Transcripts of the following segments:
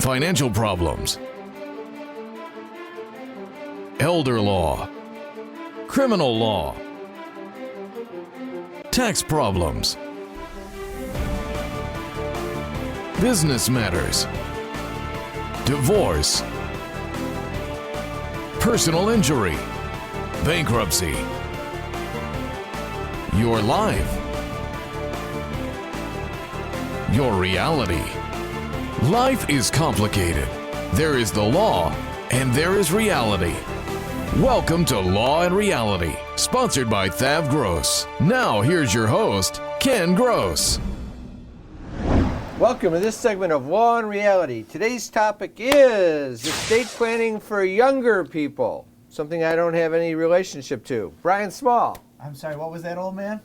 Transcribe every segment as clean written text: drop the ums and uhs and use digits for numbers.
financial problems, elder law, criminal law, tax problems, business matters, divorce, personal injury, bankruptcy, your life, your reality. Life is complicated. There is the law and there is reality. Welcome to Law and Reality, sponsored by THAV GROSS. Now here's your host, Ken Gross. Welcome to this segment of Law and Reality. Today's topic is estate planning for younger people, something I don't have any relationship to. Brian Small. I'm sorry, what was that, old man?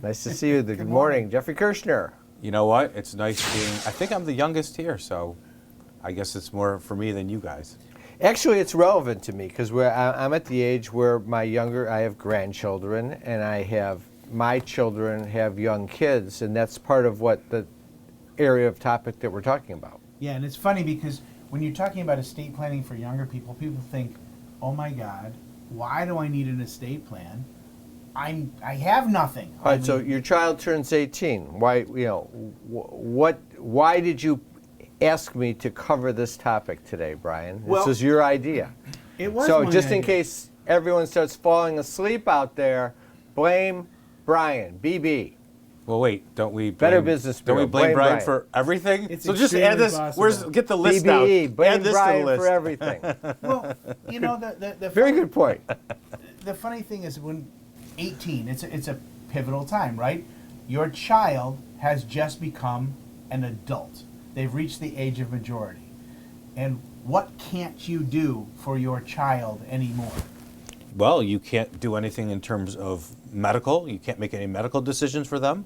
Nice to see you. Good morning. Jeffrey Kirshner. You know what? It's nice being, I think I'm the youngest here, so I guess it's more for me than you guys. Actually, it's relevant to me because I'm at the age where I have grandchildren, and my children have young kids, and that's part of what the area of topic that we're talking about. Yeah, and it's funny because when you're talking about estate planning for younger people, people think, oh my God, why do I need an estate plan? I have nothing. All right, so your child turns 18. Why, why did you ask me to cover this topic today, Brian? This was your idea. It was So my just in idea. case everyone starts falling asleep out there, blame Brian, BB. Well, wait, don't we blame, Better Business Don't we Bureau. blame Blame Brian Brian. for everything? It's So just add extremely this, possible. get the list BBE, out. blame Add this Brian to the list. for everything. Well, you know, the Very good point. The funny thing is when 18, it's a pivotal time, right? Your child has just become an adult. They've reached the age of majority. And what can't you do for your child anymore? Well, you can't do anything in terms of medical. You can't make any medical decisions for them.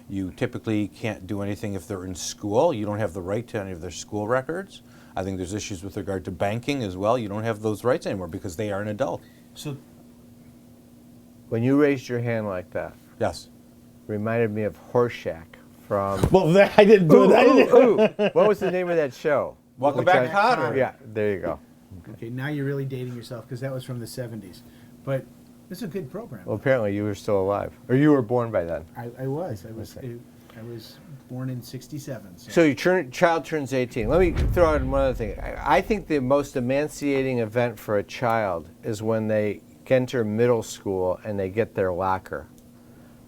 You typically can't do anything if they're in school. You don't have the right to any of their school records. I think there's issues with regard to banking as well. You don't have those rights anymore because they are an adult. So When you raised your hand like that, Yes. reminded me of Horseshack from... Well, I didn't do that. Ooh. What was the name of that show? Welcome Which back, Connor. Yeah, there you go. okay, now you're really dating yourself because that was from the 70s. But it's a good program. Well, apparently you were still alive. Or you were born by then. I was. Okay. I was born in '67. So your child turns 18. Let me throw in one other thing. I think the most emancipating event for a child is when they enter middle school and they get their locker.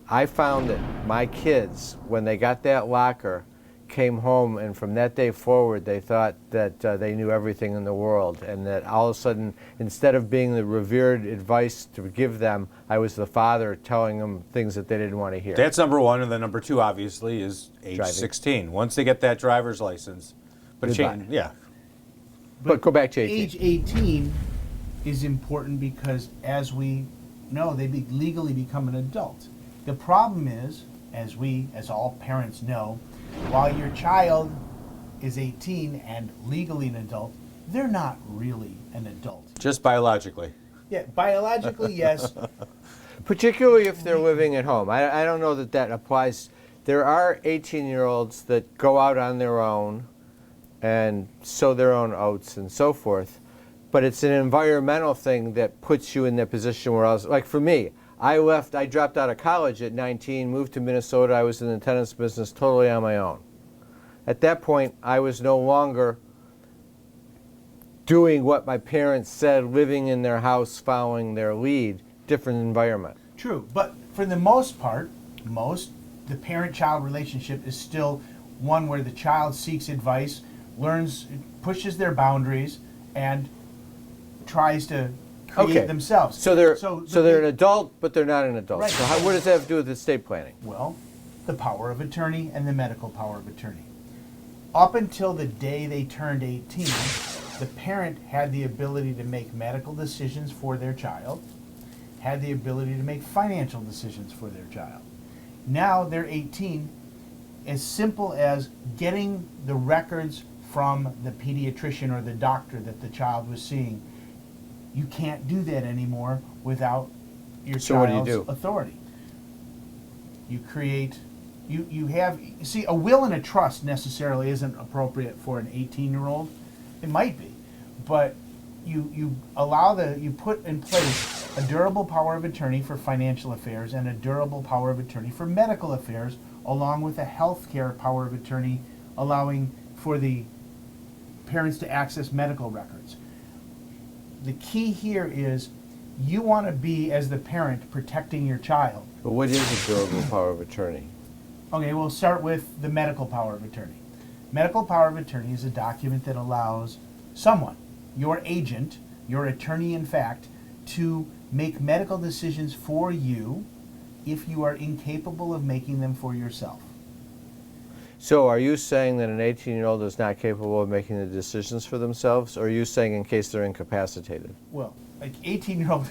I found that my kids, when they got that locker, came home, and from that day forward, they thought that they knew everything in the world, and that all of a sudden, instead of being the revered advice to give them, I was the father telling them things that they didn't want to hear. That's number one, and then number two, obviously, is age Driving. 16. Once they get that driver's license, but Goodbye. yeah, But go back to 18. Age 18 is important because, as we know, they legally become an adult. The problem is, as all parents know, while your child is 18 and legally an adult, they're not really an adult. just biologically. Yeah, biologically, yes. Particularly if they're living at home. I don't know that applies. There are 18-year-olds that go out on their own and sow their own oats and so forth, but it's an environmental thing that puts you in the position where like for me, I dropped out of college at 19, moved to Minnesota. I was in the tennis business totally on my own. At that point, I was no longer doing what my parents said, living in their house, following their lead, different environment. True, but for the most part, the parent-child relationship is still one where the child seeks advice, learns, pushes their boundaries, and tries to create themselves. So they're an adult, but they're not an adult. Right. So what does that have to do with estate planning? Well, the power of attorney and the medical power of attorney. Up until the day they turned 18, the parent had the ability to make medical decisions for their child, had the ability to make financial decisions for their child. Now they're 18, as simple as getting the records from the pediatrician or the doctor that the child was seeing. You can't do that anymore without your So what do you child's do? authority. You create you have, see, a will and a trust necessarily isn't appropriate for an 18-year-old. It might be, but you put in place a durable power of attorney for financial affairs and a durable power of attorney for medical affairs, along with a healthcare power of attorney allowing for the parents to access medical records. The key here is you want to be, as the parent, protecting your child. But what is a durable power of attorney? Okay, we'll start with the medical power of attorney. Medical power of attorney is a document that allows someone, your agent, your attorney in fact, to make medical decisions for you if you are incapable of making them for yourself. So are you saying that an 18-year-old is not capable of making the decisions for themselves, or are you saying in case they're incapacitated? Well, like 18-year-old,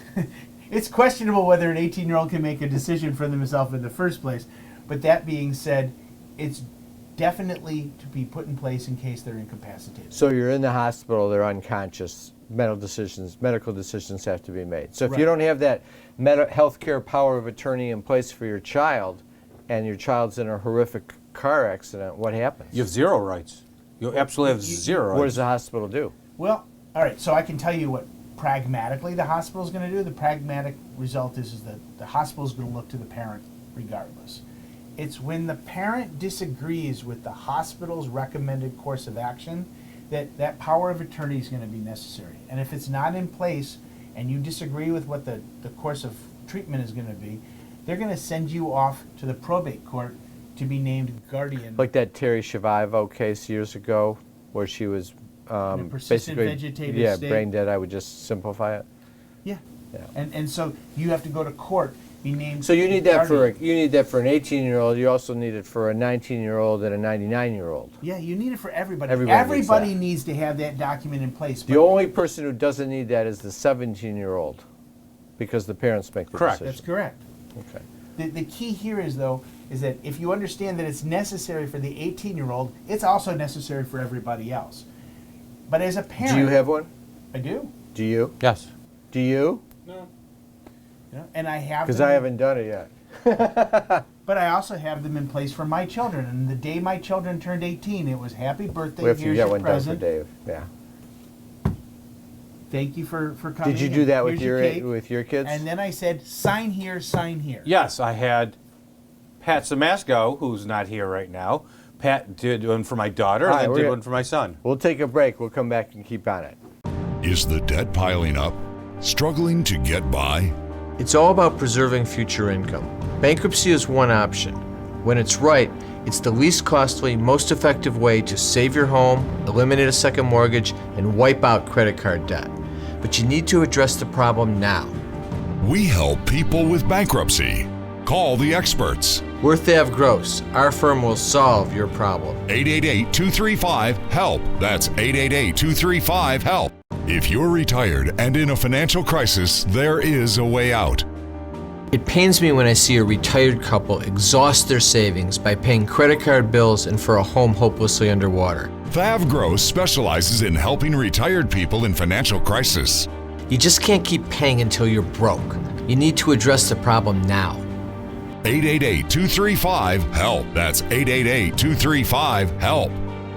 it's questionable whether an 18-year-old can make a decision for themselves in the first place. But that being said, it's definitely to be put in place in case they're incapacitated. So you're in the hospital, they're unconscious, medical decisions have to be made. So if you Right. don't have that healthcare power of attorney in place for your child, and your child's in a horrific car accident, what happens? You have zero rights. You absolutely have zero What rights. does the hospital do? Well, all right, so I can tell you what pragmatically the hospital is going to do. The pragmatic result is that the hospital is going to look to the parent regardless. It's when the parent disagrees with the hospital's recommended course of action that power of attorney is going to be necessary. And if it's not in place and you disagree with what the course of treatment is going to be, they're going to send you off to the probate court to be named guardian. Like that Terry Schiavo case years ago, where she was a persistent basically vegetative state. brain dead. I would just simplify it. Yeah. Yeah. And so you have to go to court, be named. So you need that guardian. for an 18-year-old. You also need it for a 19-year-old and a 99-year-old. Yeah, you need it for everybody. Everybody needs needs to have that document in place. The only person who doesn't need that is the 17-year-old, because the parents make the Correct. decision. That's correct. Okay. The key here is, though, is that if you understand that it's necessary for the 18-year-old, it's also necessary for everybody else. But as a parent... Do you have one? I do. Do you? Yes. Do you? You know, and I have Because them- I haven't done it yet. But I also have them in place for my children. And the day my children turned 18, it was happy birthday, We have to here's get your one present. done for Dave. Yeah. Thank you for coming. Did you do that with Here's your cake. kids? And then I said, sign here, sign here. Yes, I had Pat Samasco, who's not here right now. Pat did one for my daughter, All right, and we're then did gonna- one for my son. We'll take a break. We'll come back and keep on it. Is the debt piling up? Struggling to get by? It's all about preserving future income. Bankruptcy is one option. When it's right, it's the least costly, most effective way to save your home, eliminate a second mortgage, and wipe out credit card debt. But you need to address the problem now. We help people with bankruptcy. Call the experts. We're THAV Gross. Our firm will solve your problem. 888-235-HELP. That's 888-235-HELP. If you're retired and in a financial crisis, there is a way out. It pains me when I see a retired couple exhaust their savings by paying credit card bills and for a home hopelessly underwater. THAV Gross specializes in helping retired people in financial crisis. You just can't keep paying until you're broke. You need to address the problem now. 888-235-HELP. That's 888-235-HELP.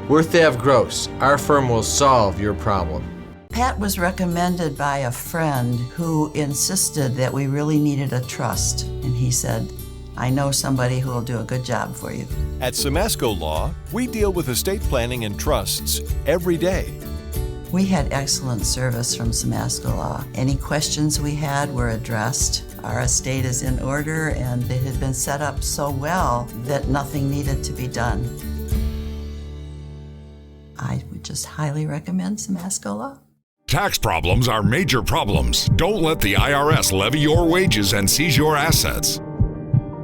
We're THAV Gross. Our firm will solve your problem. Pat was recommended by a friend who insisted that we really needed a trust. And he said, I know somebody who will do a good job for you. At Samasco Law, we deal with estate planning and trusts every day. We had excellent service from Samasco Law. Any questions we had were addressed. Our estate is in order and it had been set up so well that nothing needed to be done. I would just highly recommend Samasco Law. Tax problems are major problems. Don't let the IRS levy your wages and seize your assets.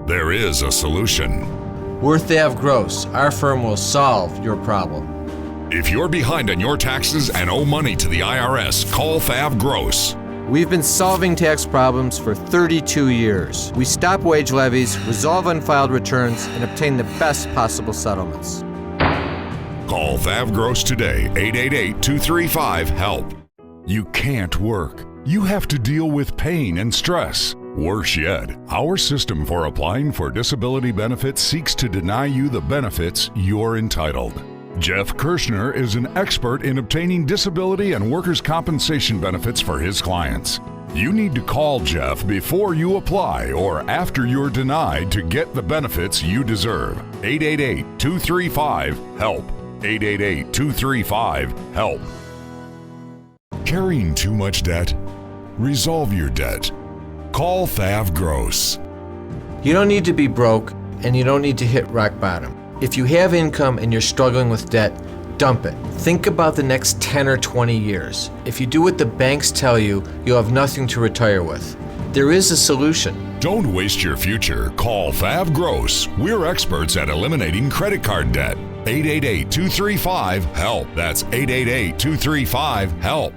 There is a solution. We're THAV Gross. Our firm will solve your problem. If you're behind on your taxes and owe money to the IRS, call THAV Gross. We've been solving tax problems for 32 years. We stop wage levies, resolve unfiled returns, and obtain the best possible settlements. Call THAV Gross today, 888-235-HELP. You can't work. You have to deal with pain and stress. Worse yet, our system for applying for disability benefits seeks to deny you the benefits you're entitled. Jeff Kirschner is an expert in obtaining disability and workers' compensation benefits for his clients. You need to call Jeff before you apply or after you're denied to get the benefits you deserve. 888-235-HELP. 888-235-HELP. Carrying too much debt? Resolve your debt. Call THAV GROSS. You don't need to be broke, and you don't need to hit rock bottom. If you have income and you're struggling with debt, dump it. Think about the next 10 or 20 years. If you do what the banks tell you, you'll have nothing to retire with. There is a solution. Don't waste your future. Call THAV GROSS. We're experts at eliminating credit card debt. 888-235-HELP. That's 888-235-HELP.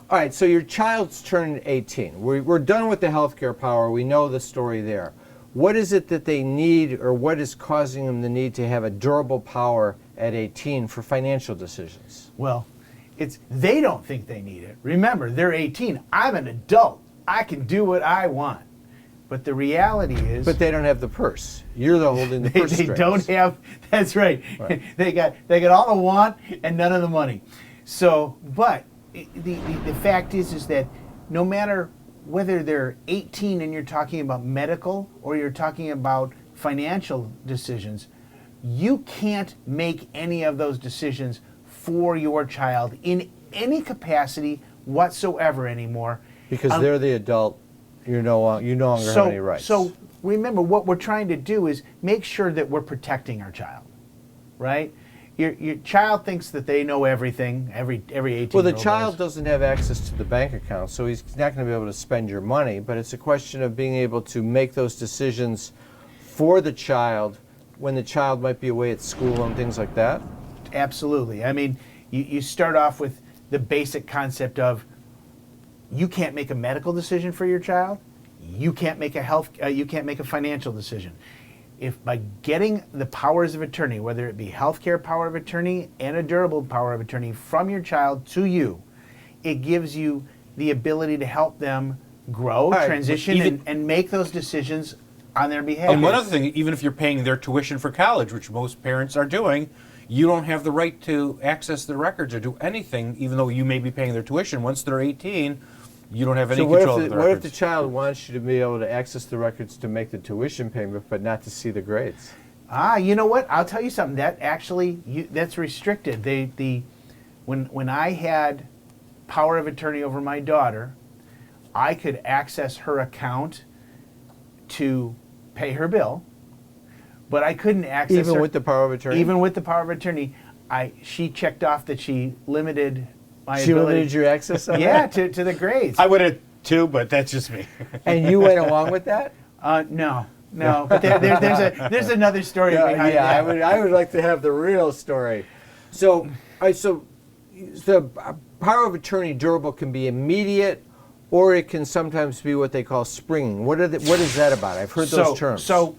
All right, so your child's turned 18. We're done with the healthcare power. We know the story there. What is it that they need, or what is causing them the need to have a durable power at 18 for financial decisions? Well, they don't think they need it. Remember, they're 18. I'm an adult. I can do what I want. But the reality is... But they don't have the purse. You're the holding the purse They strings. don't have... That's right. They got all the want and none of the money. So, but the fact is that no matter whether they're 18 and you're talking about medical or you're talking about financial decisions, you can't make any of those decisions for your child in any capacity whatsoever anymore. Because they're the adult, you no longer have any rights. So remember, what we're trying to do is make sure that we're protecting our child, right? Your child thinks that they know everything, every 18-year-old. Well, the child doesn't have access to the bank account, so he's not going to be able to spend your money, but it's a question of being able to make those decisions for the child when the child might be away at school and things like that. Absolutely. I mean, you start off with the basic concept of you can't make a medical decision for your child. You can't make a financial decision. If by getting the powers of attorney, whether it be healthcare power of attorney and a durable power of attorney from your child to you, it gives you the ability to help them grow, transition, and make those decisions on their behalf. And one other thing, even if you're paying their tuition for college, which most parents are doing, you don't have the right to access their records or do anything, even though you may be paying their tuition. Once they're 18, you don't have any control of the records. What if the child wants you to be able to access the records to make the tuition payment, but not to see the grades? You know what? I'll tell you something. That actually, that's restricted. When I had power of attorney over my daughter, I could access her account to pay her bill, but I couldn't access even with the power of attorney. Even with the power of attorney, she checked off that she limited my she ability. Limited your access on yeah, that? to the grades. I would have too, but that's just me. And you went along with that? No. But there's another story behind that. I would like to have the real story. So the power of attorney durable can be immediate, or it can sometimes be what they call springing. What is that about? I've heard those terms. So,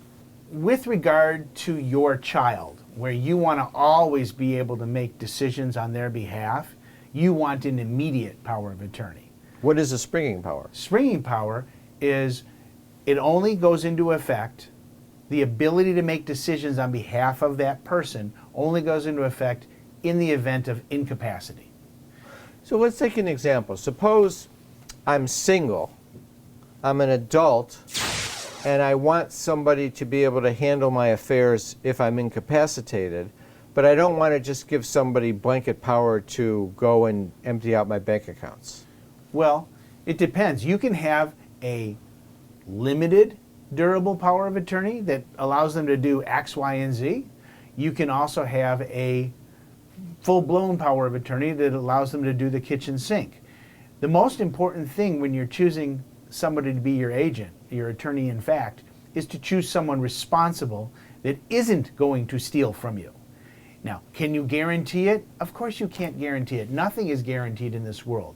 with regard to your child, where you want to always be able to make decisions on their behalf, you want an immediate power of attorney. What is a springing power? Springing power is it only goes into effect, the ability to make decisions on behalf of that person only goes into effect in the event of incapacity. So let's take an example. Suppose I'm single, I'm an adult, and I want somebody to be able to handle my affairs if I'm incapacitated, but I don't want to just give somebody blanket power to go and empty out my bank accounts. Well, it depends. You can have a limited durable power of attorney that allows them to do X, Y, and Z. You can also have a full-blown power of attorney that allows them to do the kitchen sink. The most important thing when you're choosing somebody to be your agent, your attorney in fact, is to choose someone responsible that isn't going to steal from you. Now, can you guarantee it? Of course you can't guarantee it. Nothing is guaranteed in this world.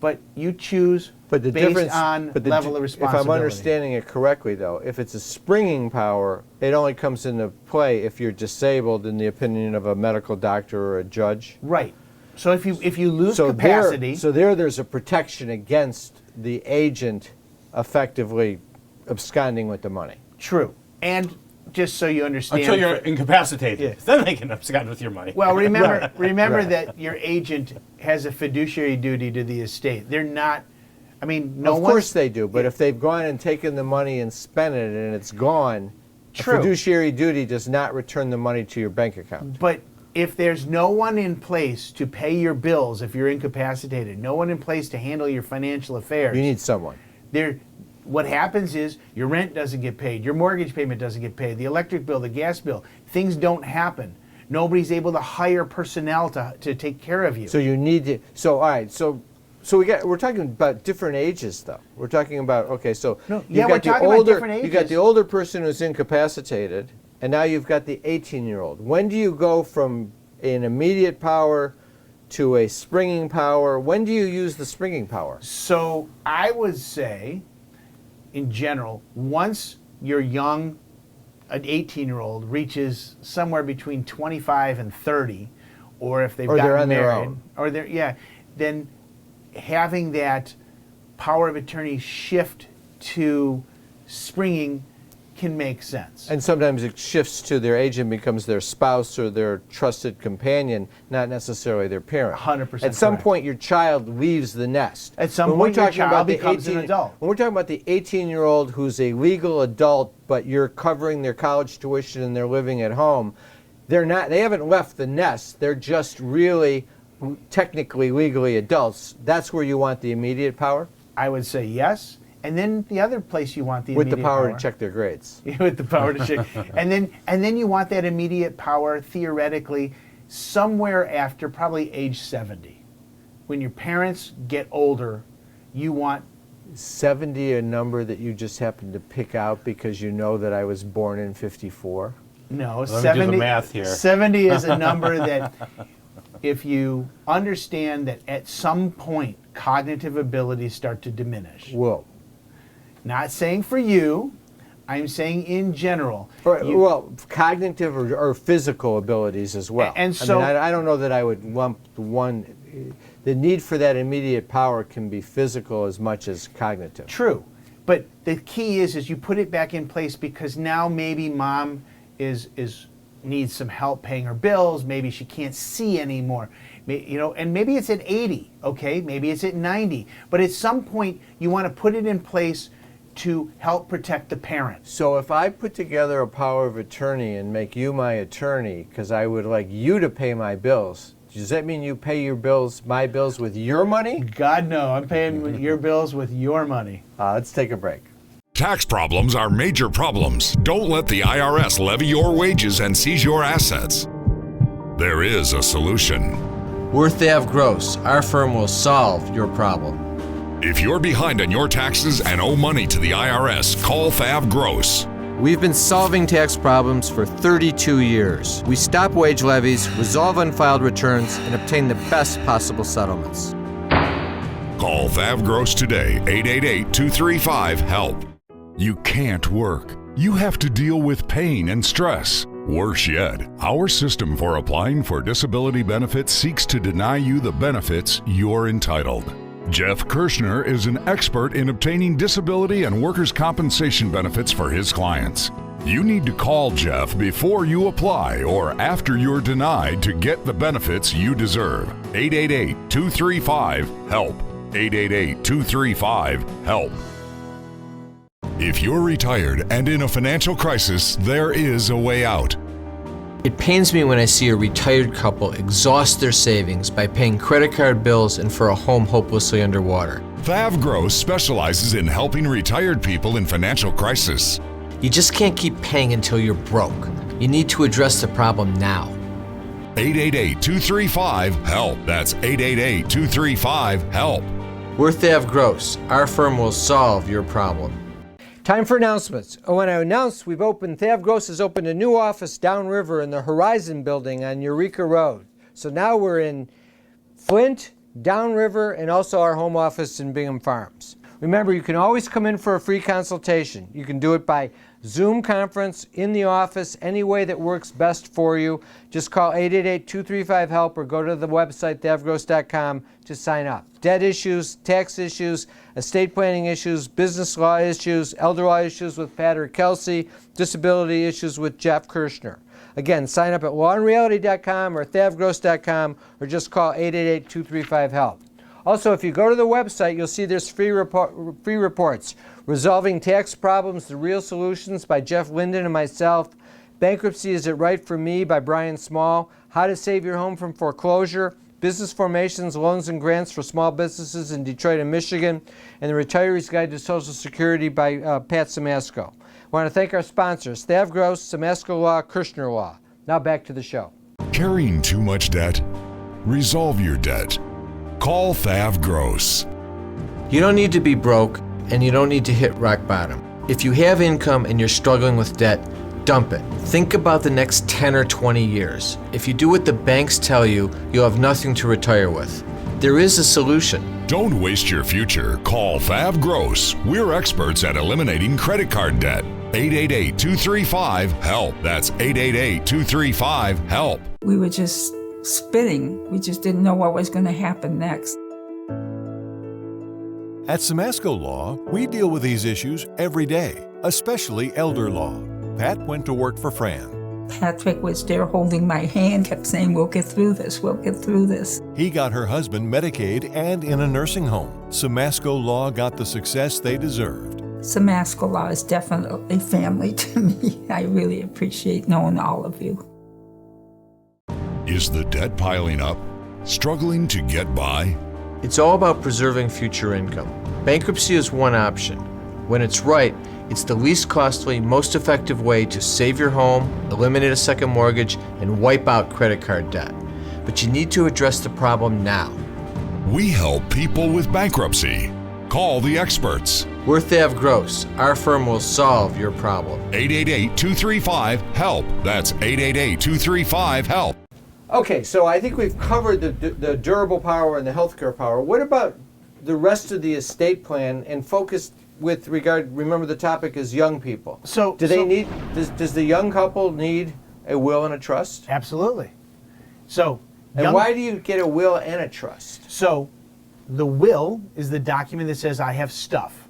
But you choose based on level of responsibility. If I'm understanding it correctly, though, if it's a springing power, it only comes into play if you're disabled in the opinion of a medical doctor or a judge. Right. So if you lose capacity... there's a protection against the agent effectively absconding with the money. True. And just so you understand. Until you're incapacitated. Yeah. Then they can abscond with your money. Well, remember Right. that your agent has a fiduciary duty to the estate. They're not, I mean, no Of one's- course they do, but if they've gone and taken the money and spent it and it's gone, True. a fiduciary duty does not return the money to your bank account. But if there's no one in place to pay your bills if you're incapacitated, no one in place to handle your financial affairs, You need someone. what happens is your rent doesn't get paid, your mortgage payment doesn't get paid, the electric bill, the gas bill, things don't happen. Nobody's able to hire personnel to take care of you. So you need to. So all right. So we're talking about different ages, though. We're talking about so No, you've yeah, got we're the talking about older, different you got ages. the older person who's incapacitated, and now you've got the 18-year-old. When do you go from an immediate power to a springing power? When do you use the springing power? So I would say, in general, once you're young, an 18-year-old reaches somewhere between 25 and 30, or if they've Or they're gotten on their married, own. or then having that power of attorney shift to springing can make sense. And sometimes it shifts to their agent, becomes their spouse or their trusted companion, not necessarily their parent. 100% At some correct. point, your child leaves the nest. At some When we're point, your talking child about the becomes an 18 adult. When we're talking about the 18-year-old who's a legal adult, but you're covering their college tuition and they're living at home, they're not. They haven't left the nest. They're just really, technically, legally adults. That's where you want the immediate power, I would say yes. And then the other place you want the with the immediate power to check their grades. with the power to check. And then you want that immediate power theoretically somewhere after probably age 70. When your parents get older, you want 70 a number that you just happened to pick out because you know that I was born in 54? no Let me do the 70 math here. 70 is a number that if you understand that at some point cognitive abilities start to diminish. Whoa. Not saying for you, I'm saying in general. Well, cognitive or physical abilities as well. And so- I don't know that I would lump one. The need for that immediate power can be physical as much as cognitive. True, but the key is you put it back in place because now maybe mom is needs some help paying her bills. Maybe she can't see anymore. And maybe it's at 80. Okay, maybe it's at 90. But at some point, you want to put it in place to help protect the parent. So if I put together a power of attorney and make you my attorney because I would like you to pay my bills, does that mean you pay your bills, my bills, with your money? God, no, I'm paying your bills with your money. Let's take a break. Tax problems are major problems. Don't let the IRS levy your wages and seize your assets. There is a solution. We're THAV GROSS. Our firm will solve your problem. If you're behind on your taxes and owe money to the IRS, call THAV GROSS. We've been solving tax problems for 32 years. We stop wage levies, resolve unfiled returns, and obtain the best possible settlements. Call THAV GROSS today, 888-235-HELP. You can't work. You have to deal with pain and stress. Worse yet, our system for applying for disability benefits seeks to deny you the benefits you're entitled. Jeff Kirschner is an expert in obtaining disability and workers' compensation benefits for his clients. You need to call Jeff before you apply or after you're denied to get the benefits you deserve. 888-235-HELP. 888-235-HELP. If you're retired and in a financial crisis, there is a way out. It pains me when I see a retired couple exhaust their savings by paying credit card bills and for a home hopelessly underwater. THAV GROSS specializes in helping retired people in financial crisis. You just can't keep paying until you're broke. You need to address the problem now. 888-235-HELP. That's 888-235-HELP. We're THAV GROSS. Our firm will solve your problem. Time for announcements. I want to announce THAV GROSS has opened a new office downriver in the Horizon building on Eureka Road. So now we're in Flint, downriver, and also our home office in Bingham Farms. Remember, you can always come in for a free consultation. You can do it by Zoom conference, in the office, any way that works best for you. Just call 888-235-HELP or go to the website, thavgross.com, to sign up. Debt issues, tax issues, estate planning issues, business law issues, elder law issues with Pat or Kelsey, disability issues with Jeff Kirshner. Again, sign up at lawandreality.com or thavgross.com or just call 888-235-HELP. Also, if you go to the website, you'll see there's free reports. Resolving Tax Problems, The Real Solutions by Jeff Linden and myself. Bankruptcy, Is It Right for Me by Brian Small. How to Save Your Home from Foreclosure. Business Formations, Loans and Grants for Small Businesses in Detroit and Michigan. And The Retiree's Guide to Social Security by Pat Simasko. I want to thank our sponsors, THAV Gross, Simasko Law, Kirshner Law. Now back to the show. Carrying too much debt? Resolve your debt. Call THAV Gross. You don't need to be broke, and you don't need to hit rock bottom. If you have income and you're struggling with debt, dump it. Think about the next 10 or 20 years. If you do what the banks tell you, you'll have nothing to retire with. There is a solution. Don't waste your future. Call THAV Gross. We're experts at eliminating credit card debt. 888-235-HELP. That's 888-235-HELP. We were just spinning. We just didn't know what was going to happen next. At Simasko Law, we deal with these issues every day, especially elder law. Pat went to work for Fran. Patrick was there holding my hand, kept saying, "We'll get through this, we'll get through this." He got her husband Medicaid and in a nursing home. Simasko Law got the success they deserved. Simasko Law is definitely family to me. I really appreciate knowing all of you. Is the debt piling up? Struggling to get by? It's all about preserving future income. Bankruptcy is one option. When it's right, it's the least costly, most effective way to save your home, eliminate a second mortgage, and wipe out credit card debt. But you need to address the problem now. We help people with bankruptcy. Call the experts. We're THAV Gross. Our firm will solve your problem. 888-235-HELP. That's 888-235-HELP. Okay, so I think we've covered the durable power and the healthcare power. What about the rest of the estate plan and focus with regard, remember the topic is young people. So does the young couple need a will and a trust? Absolutely. So and why do you get a will and a trust? So the will is the document that says I have stuff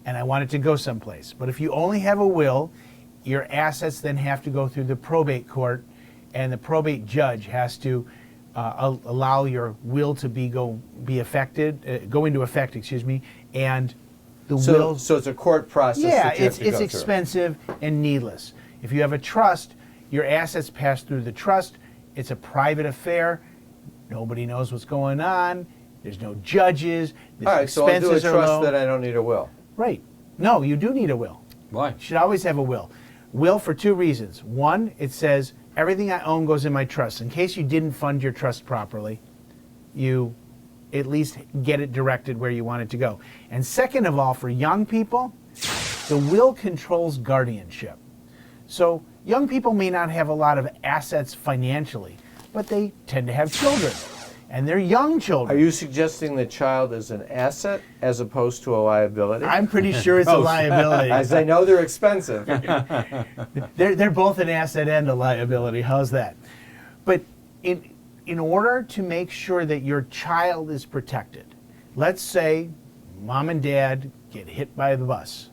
and I want it to go someplace. But if you only have a will, your assets then have to go through the probate court, and the probate judge has to allow your will to go into effect, and the will. So it's a court process. Yeah, that you have to go it's through. expensive and needless. If you have a trust, your assets pass through the trust. It's a private affair. Nobody knows what's going on. There's no judges. All right, so I'll do a trust that I don't need a will. Right. No, you do need a will. Why? You should always have a will. Will for two reasons. One, it says everything I own goes in my trust. In case you didn't fund your trust properly, you at least get it directed where you want it to go. And second of all, for young people, the will controls guardianship. So young people may not have a lot of assets financially, but they tend to have children. And they're young children. Are you suggesting the child is an asset as opposed to a liability? I'm pretty sure it's a liability. As I know they're expensive. They're both an asset and a liability. How's that? But in order to make sure that your child is protected, let's say mom and dad get hit by the bus,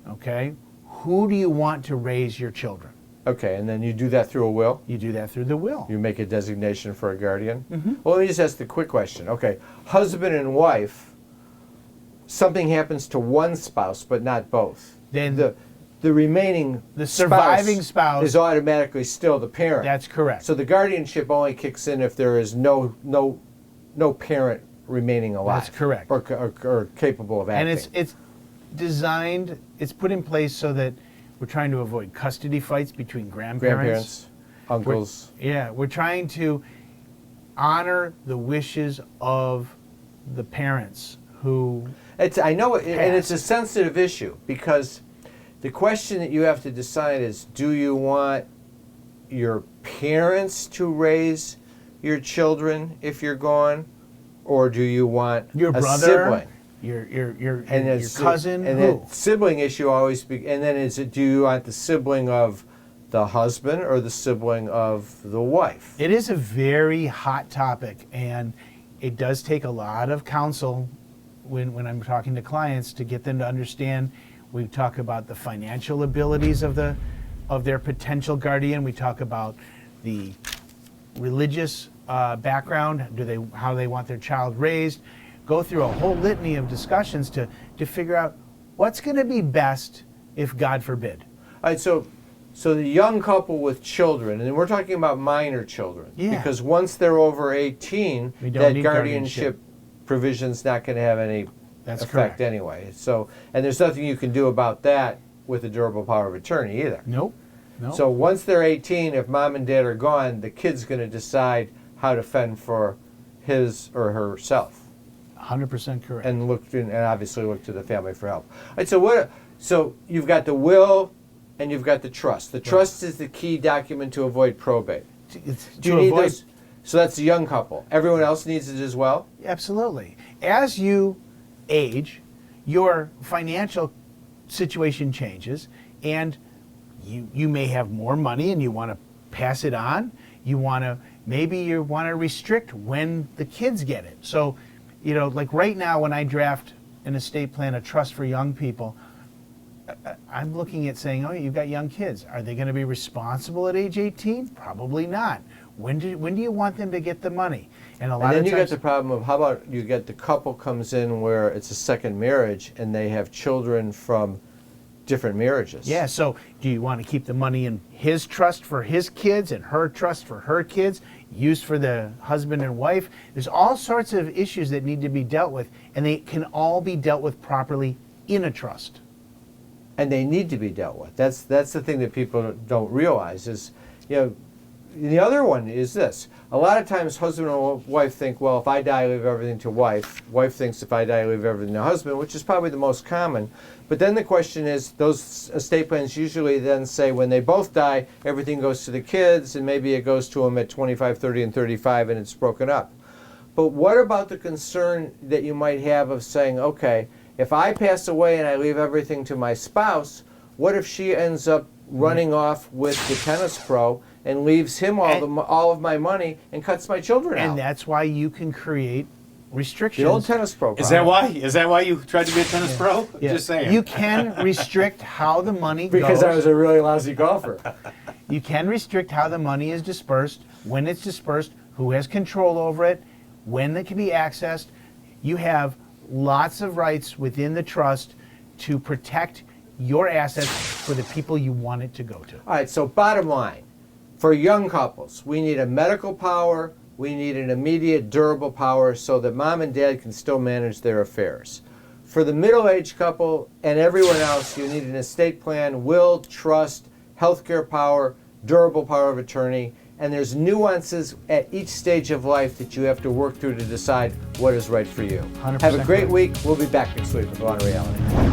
okay? Who do you want to raise your children? Okay, and then you do that through a will? You do that through the will. You make a designation for a guardian? Mm-hmm. Well, let me just ask the quick question. Okay, husband and wife, something happens to one spouse but not both. Then the remaining surviving spouse is automatically still the parent. That's correct. So the guardianship only kicks in if there is no parent remaining alive. That's correct. Or capable of acting. And it's designed, it's put in place so that we're trying to avoid custody fights between grandparents, uncles. We're trying to honor the wishes of the parents who. I know, and it's a sensitive issue because the question that you have to decide is: do you want your parents to raise your children if you're gone, or do you want your a brother, sibling? your it's- cousin, and who? that sibling issue always and then is it, do you want the sibling of the husband or the sibling of the wife? It is a very hot topic, and it does take a lot of counsel when I'm talking to clients to get them to understand. We talk about the financial abilities of their potential guardian. We talk about the religious background. How they want their child raised. Go through a whole litany of discussions to figure out what's going to be best if God forbid. All right, so the young couple with children, and we're talking about minor children, Yeah. because once they're over 18, We don't that need guardianship provision's not going to have any That's effect correct. anyway. So, and there's nothing you can do about that with a durable power of attorney either. Nope. No. So once they're 18, if mom and dad are gone, the kid's going to decide how to fend for his or herself, 100% correct. and obviously look to the family for help. All right, so you've got the will, and you've got the trust. The trust is the key document to avoid probate. Do you need those? So that's the young couple. Everyone else needs it as well? Absolutely. As you age, your financial situation changes, and you may have more money and you want to pass it on. Maybe you want to restrict when the kids get it. So, like right now when I draft an estate plan, a trust for young people, I'm looking at saying, oh, you've got young kids. Are they going to be responsible at age 18? Probably not. When do you want them to get the money? And a lot And then of you times, get the problem of, how about you get the couple comes in where it's a second marriage and they have children from different marriages. yeah. So do you want to keep the money in his trust for his kids and her trust for her kids, used for the husband and wife? There's all sorts of issues that need to be dealt with, and they can all be dealt with properly in a trust. And they need to be dealt with. That's the thing that people don't realize is, the other one is this. A lot of times husband and wife think, well, if I die, I leave everything to wife. Wife thinks if I die, I leave everything to husband, which is probably the most common. But then the question is, those estate plans usually then say when they both die, everything goes to the kids, and maybe it goes to them at 25, 30, and 35, and it's broken up. But what about the concern that you might have of saying, okay, if I pass away and I leave everything to my spouse, what if she ends up running off with the tennis pro and leaves him all of my money and cuts my children out? And that's why you can create restrictions. The old tennis pro. Is that why? Is that why you tried to be a tennis pro? Yeah. Just saying. You can restrict how the money Because goes. I was a really lousy golfer. You can restrict how the money is dispersed, when it's dispersed, who has control over it, when it can be accessed. You have lots of rights within the trust to protect your assets for the people you want it to go to. All right, so bottom line, for young couples, we need a medical power, we need an immediate durable power so that mom and dad can still manage their affairs. For the middle-aged couple and everyone else, you need an estate plan, will, trust, healthcare power, durable power of attorney, and there's nuances at each stage of life that you have to work through to decide what is right for you. 100% Have a great correct. week. We'll be back next week with Law and Reality.